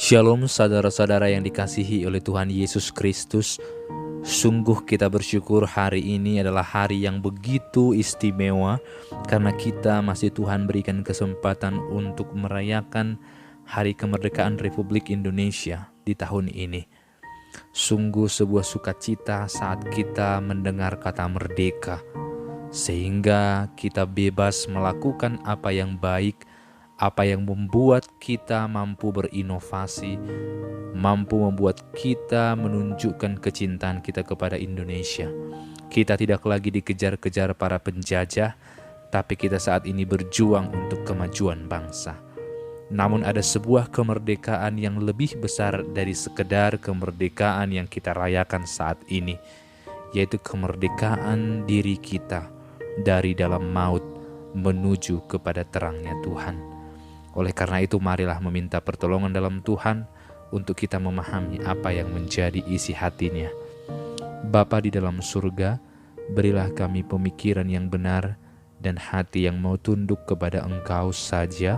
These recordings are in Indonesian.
Shalom saudara-saudara yang dikasihi oleh Tuhan Yesus Kristus. Sungguh kita bersyukur hari ini adalah hari yang begitu istimewa karena kita masih Tuhan berikan kesempatan untuk merayakan Hari Kemerdekaan Republik Indonesia di tahun ini. Sungguh sebuah sukacita saat kita mendengar kata merdeka, sehingga kita bebas melakukan apa yang baik, apa yang membuat kita mampu berinovasi, mampu membuat kita menunjukkan kecintaan kita kepada Indonesia. Kita tidak lagi dikejar-kejar para penjajah, tapi kita saat ini berjuang untuk kemajuan bangsa. Namun ada sebuah kemerdekaan yang lebih besar dari sekedar kemerdekaan yang kita rayakan saat ini, yaitu kemerdekaan diri kita dari dalam maut menuju kepada terangnya Tuhan. Oleh karena itu marilah meminta pertolongan dalam Tuhan untuk kita memahami apa yang menjadi isi hatinya. Bapa di dalam surga, berilah kami pemikiran yang benar dan hati yang mau tunduk kepada Engkau saja,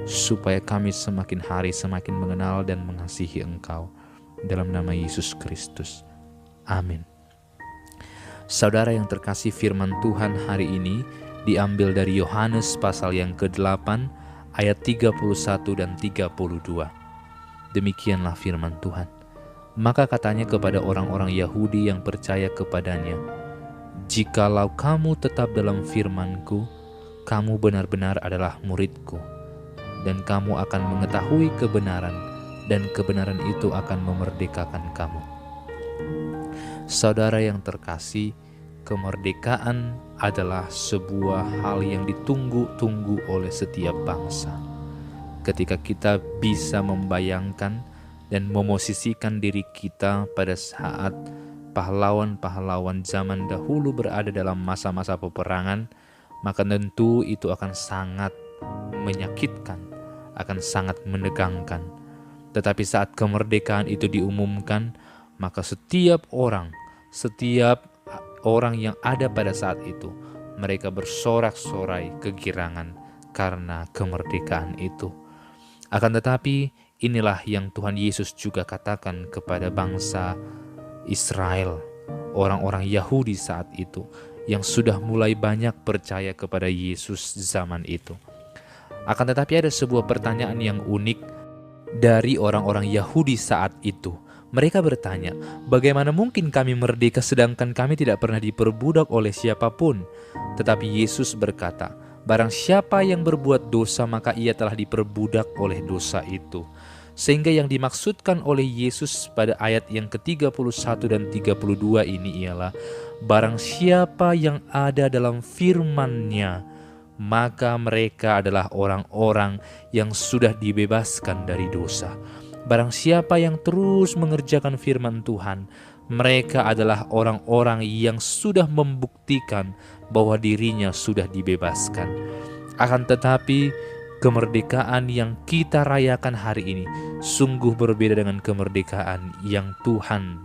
supaya kami semakin hari semakin mengenal dan mengasihi Engkau. Dalam nama Yesus Kristus. Amin. Saudara yang terkasih, firman Tuhan hari ini diambil dari Yohanes pasal yang ke-8, ayat 31 dan 32. Demikianlah firman Tuhan. Maka katanya kepada orang-orang Yahudi yang percaya kepadanya, "Jikalau kamu tetap dalam firman-Ku, kamu benar-benar adalah murid-Ku, dan kamu akan mengetahui kebenaran, dan kebenaran itu akan memerdekakan kamu." Saudara yang terkasih, kemerdekaan adalah sebuah hal yang ditunggu-tunggu oleh setiap bangsa. Ketika kita bisa membayangkan dan memosisikan diri kita pada saat pahlawan-pahlawan zaman dahulu berada dalam masa-masa peperangan, maka tentu itu akan sangat menyakitkan, akan sangat menegangkan. Tetapi saat kemerdekaan itu diumumkan, maka setiap orang yang ada pada saat itu, mereka bersorak-sorai kegirangan karena kemerdekaan itu. Akan tetapi inilah yang Tuhan Yesus juga katakan kepada bangsa Israel, orang-orang Yahudi saat itu, yang sudah mulai banyak percaya kepada Yesus zaman itu. Akan tetapi ada sebuah pertanyaan yang unik dari orang-orang Yahudi saat itu. Mereka bertanya, "Bagaimana mungkin kami merdeka sedangkan kami tidak pernah diperbudak oleh siapapun?" Tetapi Yesus berkata, "Barang siapa yang berbuat dosa, maka ia telah diperbudak oleh dosa itu." Sehingga yang dimaksudkan oleh Yesus pada ayat yang ke-31 dan 32 ini ialah, barang siapa yang ada dalam firman-Nya, maka mereka adalah orang-orang yang sudah dibebaskan dari dosa. Barang siapa yang terus mengerjakan firman Tuhan, mereka adalah orang-orang yang sudah membuktikan bahwa dirinya sudah dibebaskan. Akan tetapi, kemerdekaan yang kita rayakan hari ini sungguh berbeda dengan kemerdekaan yang Tuhan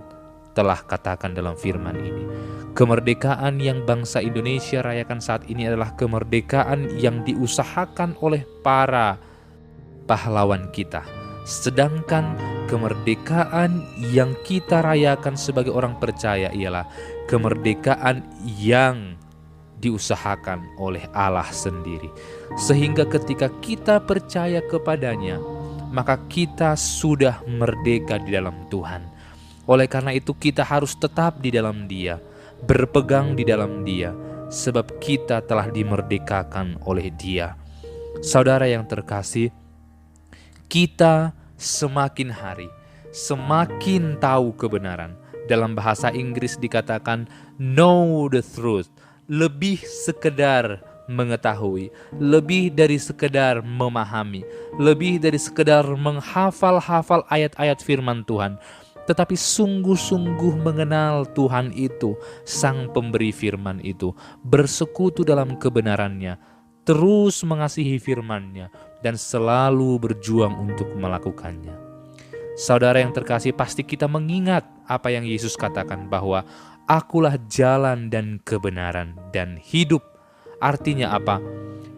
telah katakan dalam firman ini. Kemerdekaan yang bangsa Indonesia rayakan saat ini adalah kemerdekaan yang diusahakan oleh para pahlawan kita. Sedangkan kemerdekaan yang kita rayakan sebagai orang percaya ialah kemerdekaan yang diusahakan oleh Allah sendiri. Sehingga ketika kita percaya kepadanya, maka kita sudah merdeka di dalam Tuhan. Oleh karena itu kita harus tetap di dalam Dia, berpegang di dalam Dia, sebab kita telah dimerdekakan oleh Dia. Saudara yang terkasih, kita semakin hari semakin tahu kebenaran. Dalam bahasa Inggris dikatakan know the truth, lebih sekedar mengetahui, lebih dari sekedar memahami, lebih dari sekedar menghafal-hafal ayat-ayat firman Tuhan, tetapi sungguh-sungguh mengenal Tuhan itu, Sang Pemberi firman itu, bersekutu dalam kebenarannya, terus mengasihi firman-Nya, dan selalu berjuang untuk melakukannya. Saudara yang terkasih, pasti kita mengingat apa yang Yesus katakan bahwa Akulah jalan dan kebenaran dan hidup. Artinya apa?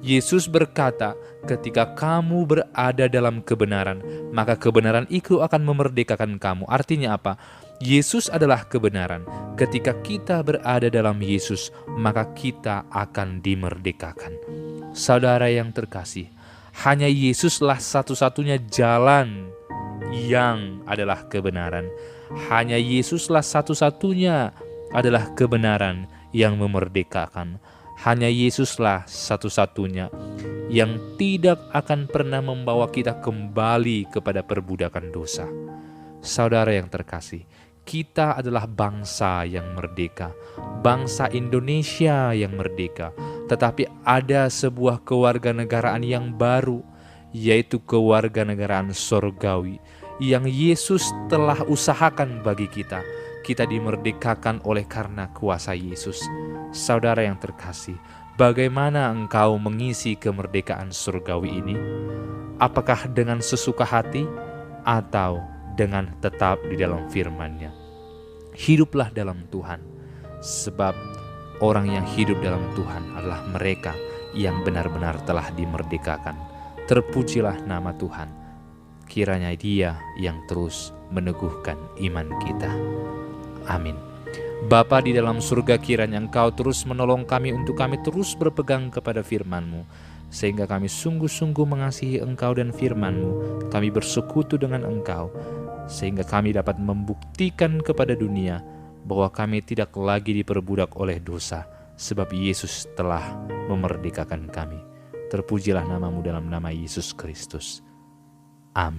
Yesus berkata, ketika kamu berada dalam kebenaran, maka kebenaran itu akan memerdekakan kamu. Artinya apa? Yesus adalah kebenaran. Ketika kita berada dalam Yesus, maka kita akan dimerdekakan. Saudara yang terkasih, hanya Yesuslah satu-satunya jalan yang adalah kebenaran. Hanya Yesuslah satu-satunya adalah kebenaran yang memerdekakan. Hanya Yesuslah satu-satunya yang tidak akan pernah membawa kita kembali kepada perbudakan dosa. Saudara yang terkasih, kita adalah bangsa yang merdeka, bangsa Indonesia yang merdeka. Tetapi ada sebuah kewarganegaraan yang baru, yaitu kewarganegaraan sorgawi, yang Yesus telah usahakan bagi kita. Kita dimerdekakan oleh karena kuasa Yesus. Saudara yang terkasih, bagaimana engkau mengisi kemerdekaan surgawi ini? Apakah dengan sesuka hati atau dengan tetap di dalam firman-Nya? Hiduplah dalam Tuhan, sebab orang yang hidup dalam Tuhan adalah mereka yang benar-benar telah dimerdekakan. Terpujilah nama Tuhan. Kiranya Dia yang terus meneguhkan iman kita. Amin. Bapa di dalam surga, kiranya Engkau terus menolong kami untuk kami terus berpegang kepada firman-Mu, sehingga kami sungguh-sungguh mengasihi Engkau dan firman-Mu. Kami bersekutu dengan Engkau, sehingga kami dapat membuktikan kepada dunia bahwa kami tidak lagi diperbudak oleh dosa, sebab Yesus telah memerdekakan kami. Terpujilah nama-Mu dalam nama Yesus Kristus. Amin.